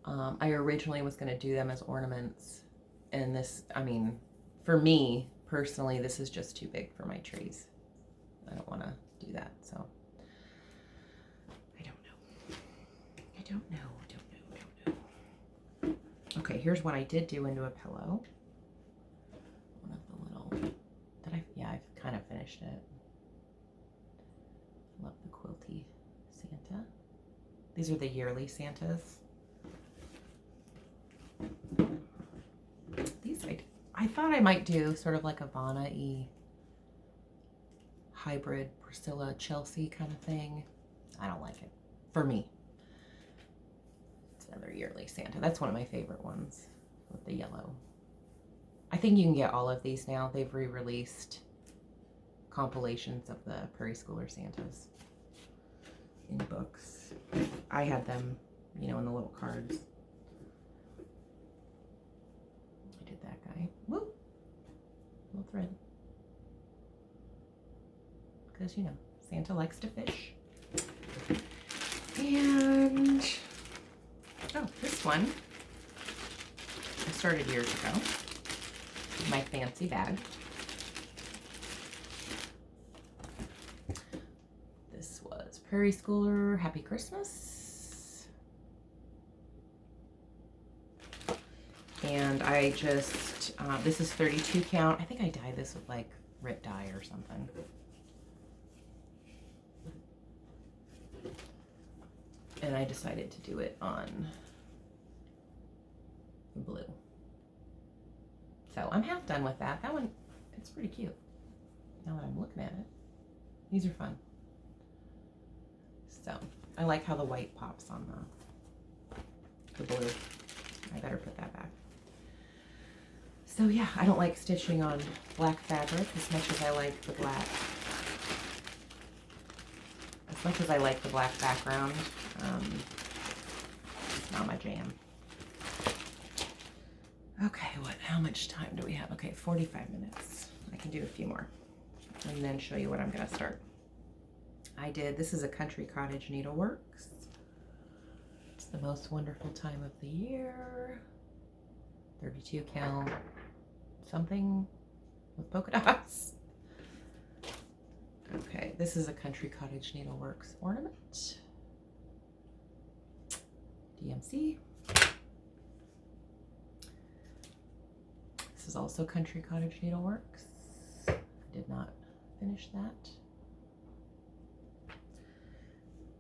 Speaker 1: I originally was going to do them as ornaments, and this, I mean, for me personally, this is just too big for my trees. I don't want to do that, so I don't know. Okay, here's what I did do into a pillow. One of the little, yeah, I've kind of finished it. Love the quilty Santa. These are the yearly Santas. These I thought I might do sort of like a Vanna-y hybrid Priscilla Chelsea kind of thing. I don't like it. For me. It's another yearly Santa. That's one of my favorite ones with the yellow. I think you can get all of these now. They've re-released compilations of the Prairie Schooler Santas in books. I had them, you know, in the little cards. I did that guy. Woo! Little thread. Because, you know, Santa likes to fish. And, oh, this one I started years ago. My fancy bag. This was Prairie Schooler Happy Christmas. And I just, this is 32 count. I think I dyed this with like Rit dye or something. And I decided to do it on blue. So I'm half done with that. That one, it's pretty cute. Now that I'm looking at it. These are fun. So I like how the white pops on the blue. I better put that back. So yeah, I don't like stitching on black fabric as much as I like the black. As much as I like the black background, it's not my jam. Okay, how much time do we have? Okay, 45 minutes. I can do a few more and then show you what I'm gonna start. This is a Country Cottage Needleworks. It's the most wonderful time of the year. 32 count something with polka dots. Okay, this is a Country Cottage Needleworks ornament. DMC. This is also Country Cottage Needleworks. I did not finish that.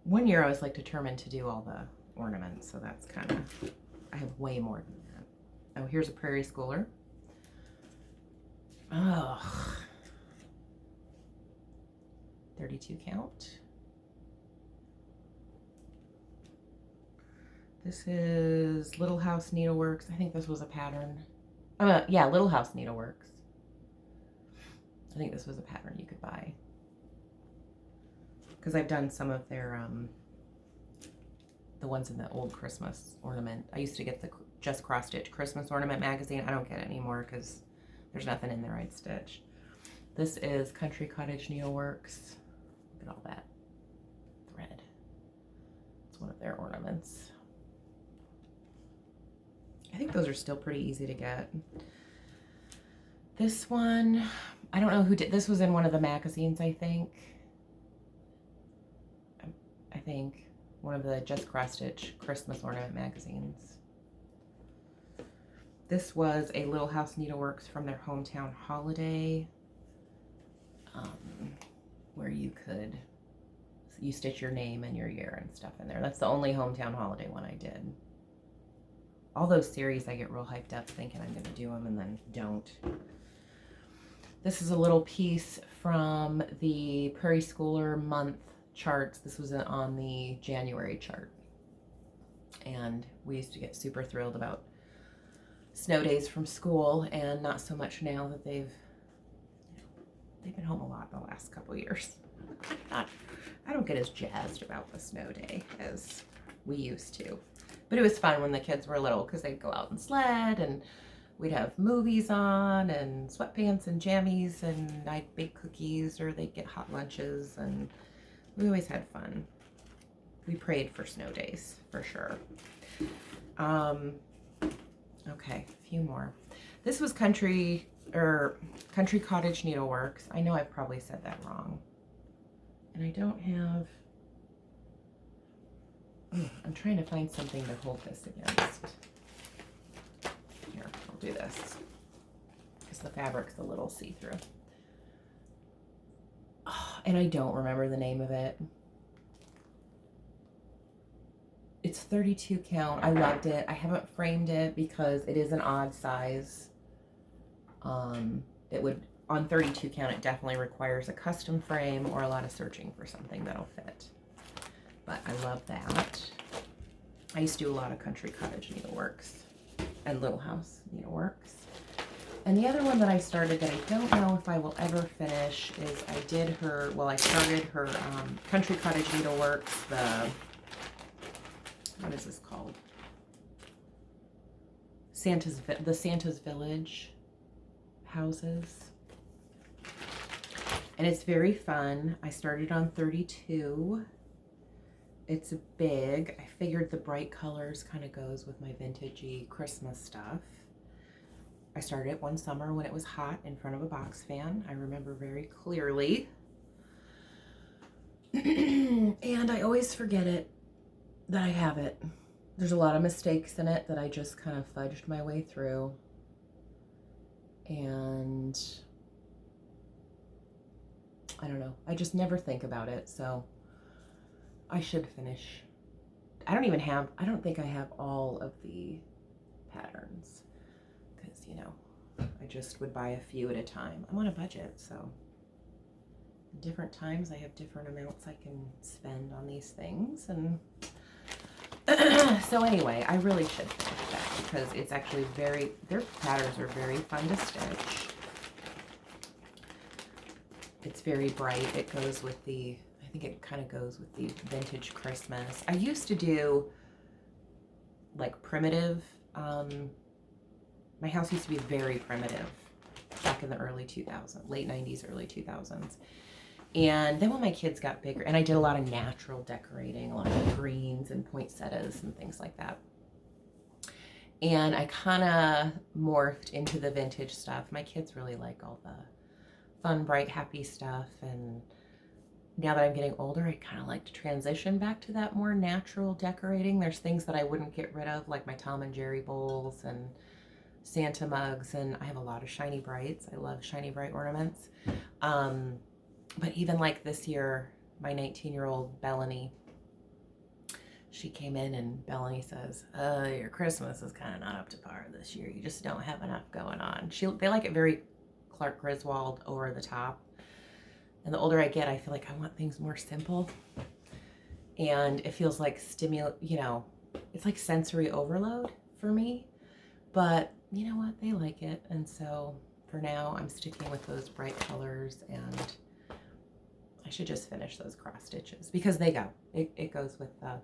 Speaker 1: One year I was like determined to do all the ornaments, so that's kind of, I have way more than that. Oh, here's a Prairie Schooler. Oh, 32 count. This is Little House Needleworks. I think this was a pattern. Yeah, Little House Needleworks. I think this was a pattern you could buy. Because I've done some of their, the ones in the old Christmas ornament. I used to get the Just Cross Stitch Christmas Ornament magazine. I don't get it anymore because there's nothing in there I'd stitch. This is Country Cottage Needleworks. Look at all that thread. It's one of their ornaments. I think those are still pretty easy to get. This one, I don't know who did, this was in one of the magazines, I think. One of the Just Cross Stitch Christmas Ornament magazines. This was a Little House Needleworks from their hometown holiday, where you stitch your name and your year and stuff in there. That's the only hometown holiday one I did. All those series I get real hyped up thinking I'm going to do them and then don't. This is a little piece from the Prairie Schooler month charts. This was on the January chart. And we used to get super thrilled about snow days from school, and not so much now that they've been home a lot the last couple years. I don't get as jazzed about the snow day as we used to. But it was fun when the kids were little because they'd go out and sled, and we'd have movies on and sweatpants and jammies, and I'd bake cookies or they'd get hot lunches, and we always had fun. We prayed for snow days for sure. Okay, a few more. This was Country Cottage Needleworks. I know I've probably said that wrong. And I don't have, I'm trying to find something to hold this against. Here, I'll do this because the fabric's a little see-through. Oh, and I don't remember the name of it. It's 32 count. I loved it. I haven't framed it because it is an odd size. It would, on 32 count, it definitely requires a custom frame or a lot of searching for something that'll fit. But I love that. I used to do a lot of Country Cottage Needleworks and Little House Needleworks. And the other one that I started that I don't know if I will ever finish is I started her Country Cottage Needleworks, what is this called? The Santa's Village houses. And it's very fun. I started on 32. It's big. I figured the bright colors kind of goes with my vintagey Christmas stuff. I started it one summer when it was hot in front of a box fan. I remember very clearly. And I always forget that I have it. There's a lot of mistakes in it that I just kind of fudged my way through. And I don't know. I just never think about it. So I should finish. I don't think I have all of the patterns. Because, I just would buy a few at a time. I'm on a budget, so different times I have different amounts I can spend on these things, and So anyway, I really should finish that because it's actually their patterns are very fun to stitch. It's very bright. It goes with I think it kind of goes with the vintage Christmas. I used to do like primitive, my house used to be very primitive back in the early 2000s, late 90s, early 2000s. And then when my kids got bigger, and I did a lot of natural decorating, a lot of greens and poinsettias and things like that. And I kind of morphed into the vintage stuff. My kids really like all the fun, bright, happy stuff. And now that I'm getting older, I kind of like to transition back to that more natural decorating. There's things that I wouldn't get rid of, like my Tom and Jerry bowls and Santa mugs. And I have a lot of shiny brights. I love shiny bright ornaments. But even like this year, my 19-year-old Bellany, she came in and Bellany says, your Christmas is kind of not up to par this year. You just don't have enough going on. They like it very Clark Griswold, over the top. And the older I get, I feel like I want things more simple. And it feels like it's like sensory overload for me. But you know what? They like it. And so for now, I'm sticking with those bright colors, and I should just finish those cross stitches because they go. It goes with the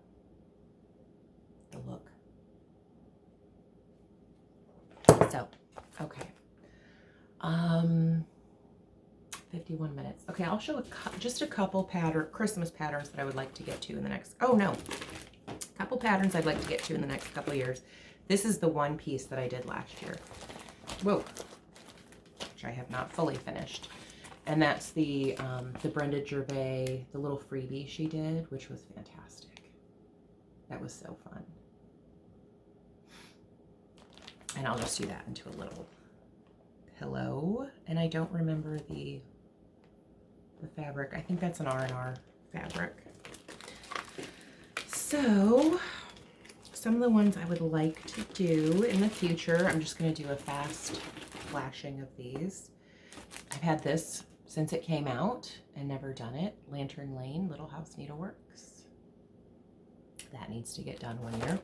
Speaker 1: look. So, okay. 51 minutes. Okay, I'll show just a couple Christmas patterns that I would like to get to in the next, couple patterns I'd like to get to in the next couple of years. This is the one piece that I did last year. Whoa. Which I have not fully finished. And that's the Brenda Gervais, the little freebie she did, which was fantastic. That was so fun. And I'll just do that into a little pillow. And I don't remember the fabric. I think that's an R&R fabric. So some of the ones I would like to do in the future, I'm just going to do a fast flashing of these. I've had this since it came out and never done it. Lantern Lane, Little House Needleworks. That needs to get done one year.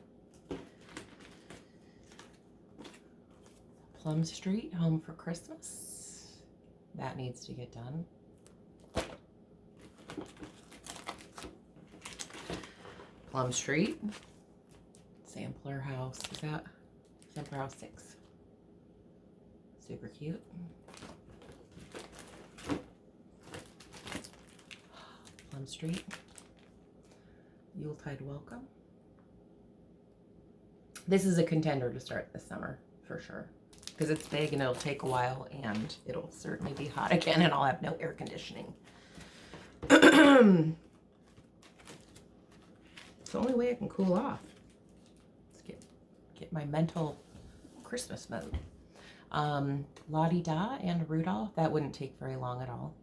Speaker 1: Plum Street, Home for Christmas. That needs to get done. Plum Street. Sampler House. Is that Sampler House 6? Super cute. Plum Street. Yuletide Welcome. This is a contender to start this summer, for sure. Because it's big and it'll take a while and it'll certainly be hot again and I'll have no air conditioning. It's the only way I can cool off. Let's get my mental Christmas mode. La-Di-Da and Rudolph, that wouldn't take very long at all.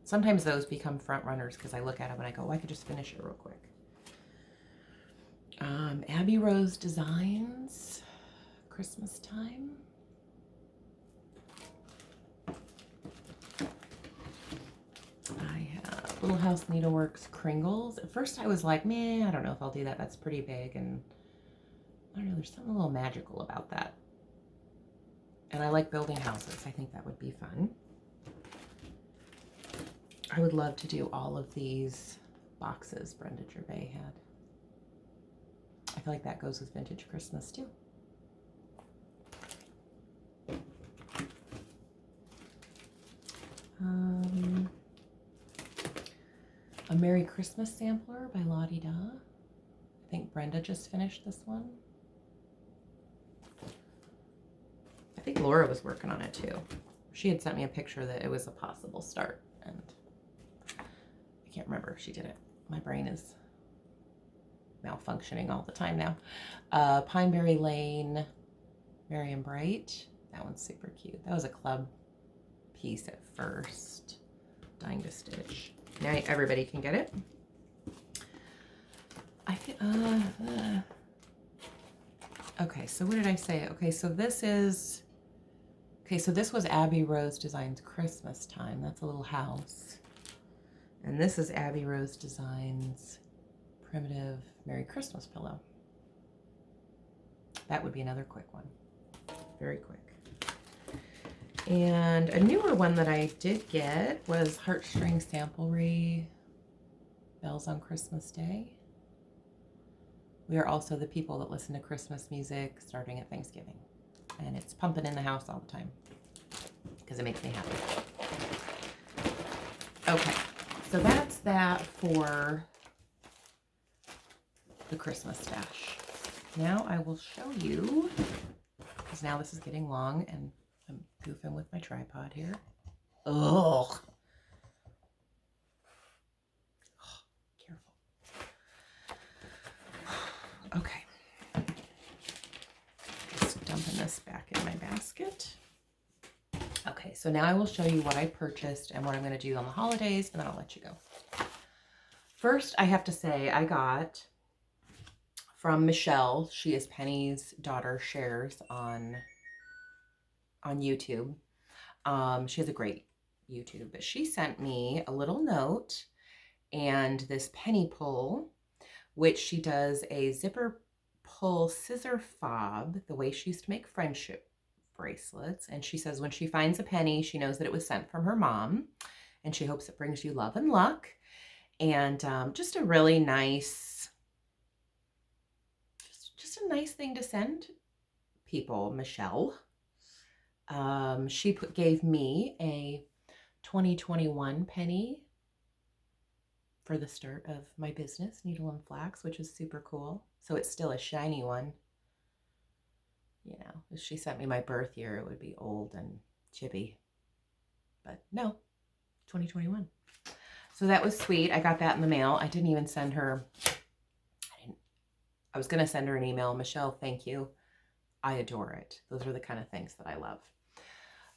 Speaker 1: Sometimes those become front runners because I look at them and I go, oh, I could just finish it real quick. Abby Rose Designs, Christmas time. I have Little House Needleworks Kringles. At first I was like, meh, I don't know if I'll do that. That's pretty big. And I don't know, there's something a little magical about that. And I like building houses. I think that would be fun. I would love to do all of these boxes Brenda Gervais had. I feel like that goes with vintage Christmas too. A Merry Christmas sampler by La-Di-Da. I think Brenda just finished this one. I think Laura was working on it too. She had sent me a picture that it was a possible start, and I can't remember if she did it. My brain is malfunctioning all the time now. Pineberry Lane, Merry and Bright. That one's super cute. That was a club piece at first. Dying to stitch. Now everybody can get it. Okay, so what did I say? Okay, so this was Abby Rose Designs Christmas Time. That's a little house. And this is Abby Rose Designs primitive Merry Christmas pillow. That would be another quick one. Very quick. And a newer one that I did get was Heartstring Samplery Bells on Christmas Day. We are also the people that listen to Christmas music starting at Thanksgiving. And it's pumping in the house all the time because it makes me happy. Okay, so that's that for the Christmas stash. Now I will show you, because now this is getting long and I'm goofing with my tripod here. Ugh. Careful. Okay. Just dumping this back in my basket. Okay, so now I will show you what I purchased and what I'm going to do on the holidays, and then I'll let you go. First, I have to say I got from Michelle. She is Penny's daughter, shares on YouTube. She has a great YouTube, but she sent me a little note and this penny pull, which she does a zipper pull scissor fob, the way she used to make friendship bracelets. And she says when she finds a penny, she knows that it was sent from her mom, and she hopes it brings you love and luck. And just a really nice, just a nice thing to send people, Michelle. She gave me a 2021 penny for the start of my business, Needle and Flax, which is super cool. So it's still a shiny one. You know, if she sent me my birth year, it would be old and chippy. But no, 2021. So that was sweet. I got that in the mail. I didn't even send her, I was going to send her an email. Michelle, thank you. I adore it. Those are the kind of things that I love.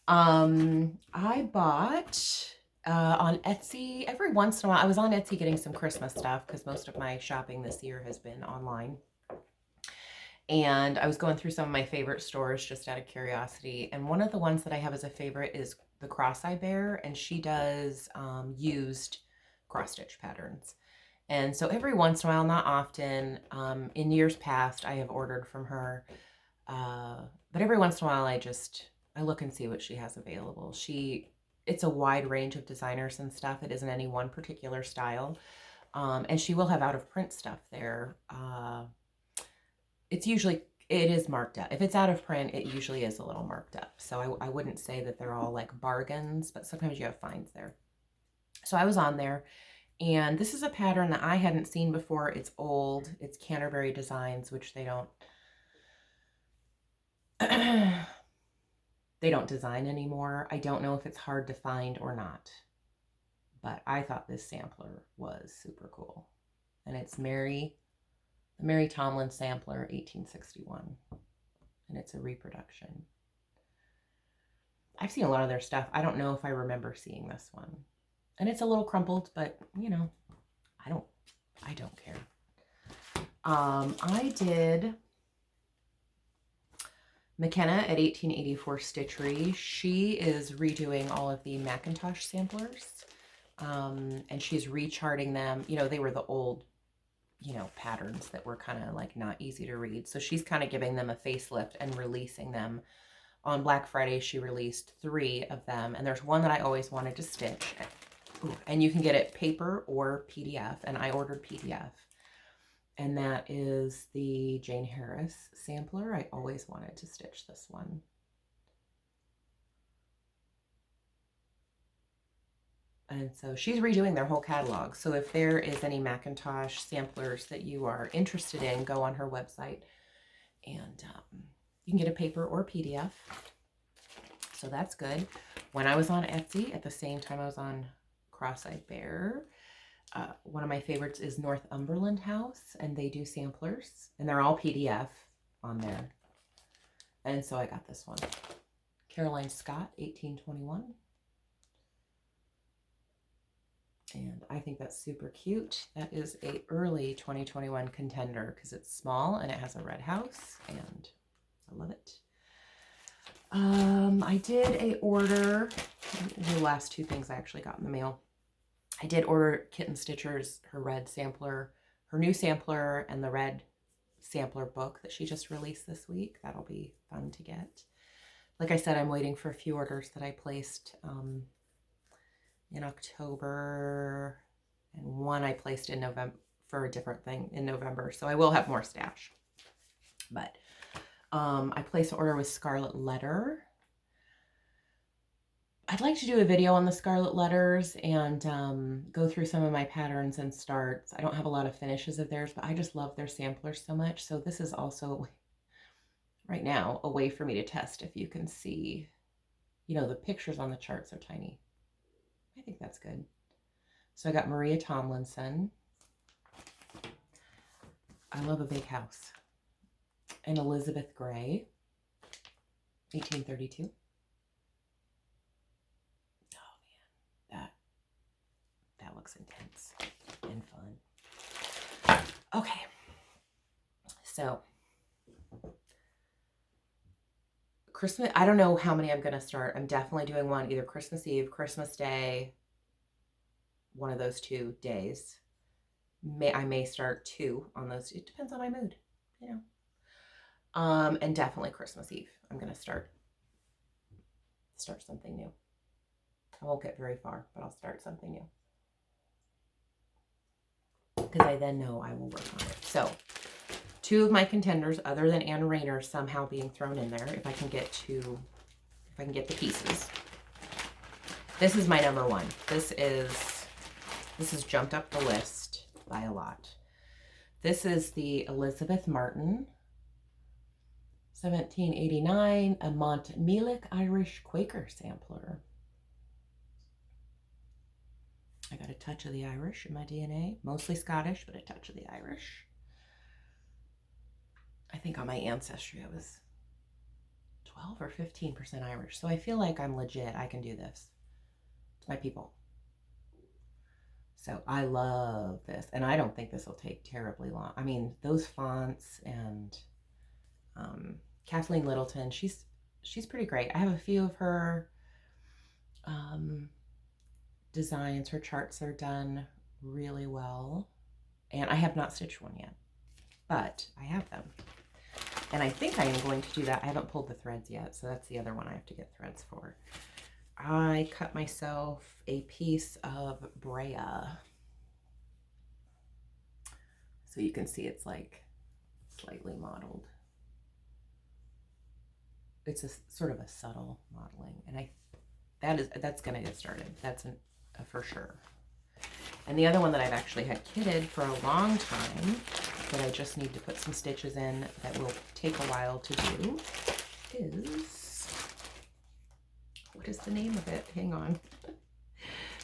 Speaker 1: I bought on Etsy every once in a while. I was on Etsy getting some Christmas stuff because most of my shopping this year has been online. And I was going through some of my favorite stores just out of curiosity. And one of the ones that I have as a favorite is the Cross-Eye Bear, and she does used cross-stitch patterns. And so every once in a while, not often, in years past, I have ordered from her. But every once in a while, I look and see what she has available. It's a wide range of designers and stuff. It isn't any one particular style. And she will have out of print stuff there. It is marked up. If it's out of print, it usually is a little marked up. So I wouldn't say that they're all like bargains, but sometimes you have finds there. So I was on there, and this is a pattern that I hadn't seen before. It's old. It's Canterbury Designs, which they don't they don't design anymore. I don't know if it's hard to find or not, but I thought this sampler was super cool. And it's the Mary Tomlin sampler, 1861, and it's a reproduction. I've seen a lot of their stuff. I don't know if I remember seeing this one. And it's a little crumpled, but you know, I don't care. I did McKenna at 1884 Stitchery. She is redoing all of the Macintosh samplers, and she's recharting them. You know, they were the old, you know, patterns that were kind of like not easy to read. So she's kind of giving them a facelift and releasing them. On Black Friday, she released 3 of them, and there's one that I always wanted to stitch. Ooh, and you can get it paper or PDF, and I ordered PDF. And that is the Jane Harris sampler. I always wanted to stitch this one. And so she's redoing their whole catalog. So if there is any Macintosh samplers that you are interested in, go on her website, and you can get a paper or PDF. So that's good. When I was on Etsy, at the same time I was on Cross-Eyed Bear, one of my favorites is Northumberland House, and they do samplers, and they're all PDF on there. And so I got this one. Caroline Scott, 1821. And I think that's super cute. That is a early 2021 contender because it's small and it has a red house, and I love it. I did order the last 2 things I actually got in the mail. I did order Kitten Stitchers, her red sampler her new sampler and the red sampler book that she just released this week. That'll be fun to get. Like I said, I'm waiting for a few orders that I placed in October, and one I placed in November for a different thing in November. So I will have more stash. But I placed an order with Scarlet Letter. I'd like to do a video on the Scarlet Letters and go through some of my patterns and starts. I don't have a lot of finishes of theirs, but I just love their samplers so much. So this is also, right now, a way for me to test if you can see, you know, the pictures on the charts are tiny. I think that's good. So I got Maria Tomlinson. I love a big house. And Elizabeth Gray, 1832. That looks intense and fun. Okay, so Christmas, I don't know how many I'm going to start. I'm definitely doing one either Christmas Eve, Christmas Day, one of those 2 days. I may start 2 on those. It depends on my mood, you know. And definitely Christmas Eve. I'm going to start something new. I won't get very far, but I'll start something new. Because I then know I will work on it. So 2 of my contenders, other than Anne Rayner somehow being thrown in there, if I can get the pieces. This is my number 1. This has jumped up the list by a lot. This is the Elizabeth Martin 1789, a Montmelic Irish Quaker sampler. I got a touch of the Irish in my DNA, mostly Scottish, but a touch of the Irish. I think on my ancestry I was 12 or 15% Irish, so I feel like I'm legit. I can do this. It's my people. So I love this, and I don't think this will take terribly long. I mean, those fonts and Kathleen Littleton, she's pretty great. I have a few of her designs. Her charts are done really well, and I have not stitched one yet, but I have them, and I think I am going to do that. I haven't pulled the threads yet, so that's the other one I have to get threads for. I cut myself a piece of Brea, so you can see it's like slightly modeled. It's a sort of a subtle modeling, and that's gonna get started. That's for sure. And the other one that I've actually had kitted for a long time that I just need to put some stitches in that will take a while to do is, what is the name of it? Hang on.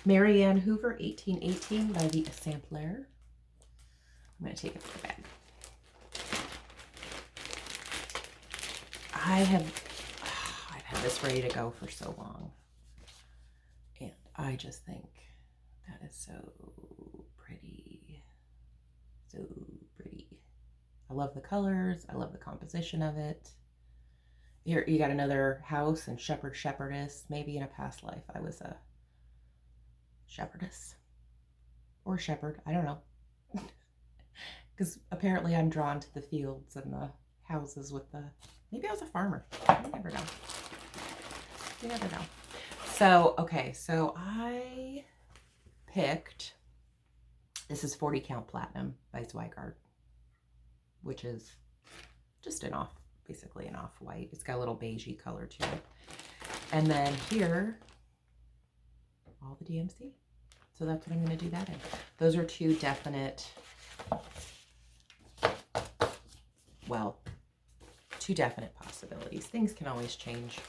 Speaker 1: Marianne Hoover, 1818 by the Sampler. I'm going to take it to the bag. I've had this ready to go for so long. And I just think that is so pretty. So pretty. I love the colors. I love the composition of it. Here you got another house and shepherd, shepherdess. Maybe in a past life I was a shepherdess or shepherd. I don't know. Because apparently I'm drawn to the fields and the houses with the... Maybe I was a farmer. You never know. You never know. So, okay. So I picked... This is 40 Count Platinum by Zweigart, which is just an off... Basically an off-white. It's got a little beigey color to it. And then here, all the DMC. So that's what I'm going to do that in. Those are two definite, well, two definite possibilities. Things can always change.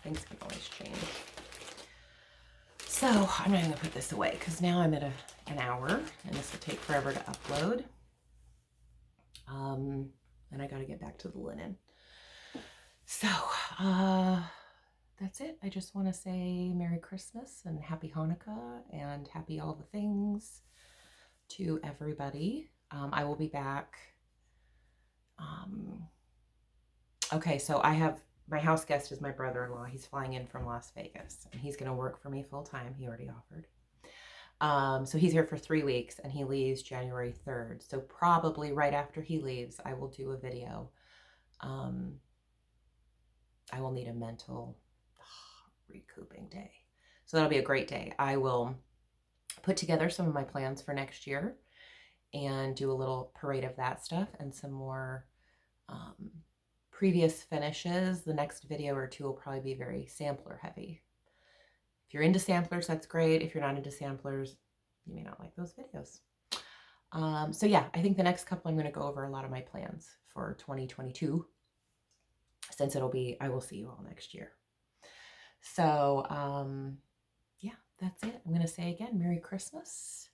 Speaker 1: Things can always change. So I'm not going to put this away because now I'm at an hour and this will take forever to upload. And I got to get back to the linen. So, that's it. I just want to say Merry Christmas and Happy Hanukkah and happy all the things to everybody. I will be back. Okay, so I have, my house guest is my brother-in-law. He's flying in from Las Vegas and he's going to work for me full time. He already offered. So he's here for 3 weeks and he leaves January 3rd. So probably right after he leaves, I will do a video. I will need a mental recouping day. So that'll be a great day. I will put together some of my plans for next year and do a little parade of that stuff and some more previous finishes. The next video or two will probably be very sampler heavy. If you're into samplers, that's great. If you're not into samplers, you may not like those videos. So yeah, I think the next couple I'm going to go over a lot of my plans for 2022, since it'll be, I will see you all next year. So yeah, that's it. I'm going to say again, Merry Christmas.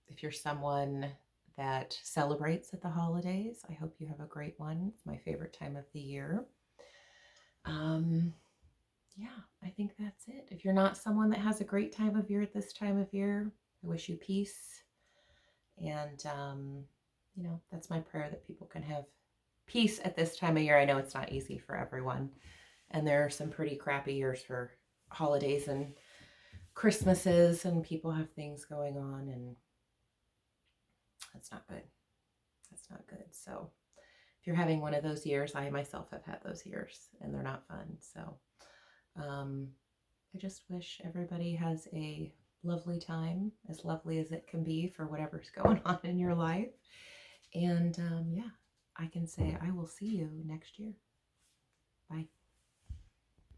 Speaker 1: If you're someone that celebrates at the holidays, I hope you have a great one. It's my favorite time of the year. Yeah, I think that's it. If you're not someone that has a great time of year at this time of year, I wish you peace. And, you know, that's my prayer, that people can have peace at this time of year. I know it's not easy for everyone. And there are some pretty crappy years for holidays and Christmases, and people have things going on, and that's not good. That's not good. So if you're having one of those years, I myself have had those years, and they're not fun. So I just wish everybody has a lovely time, as lovely as it can be for whatever's going on in your life. And yeah, I can say I will see you next year. Bye.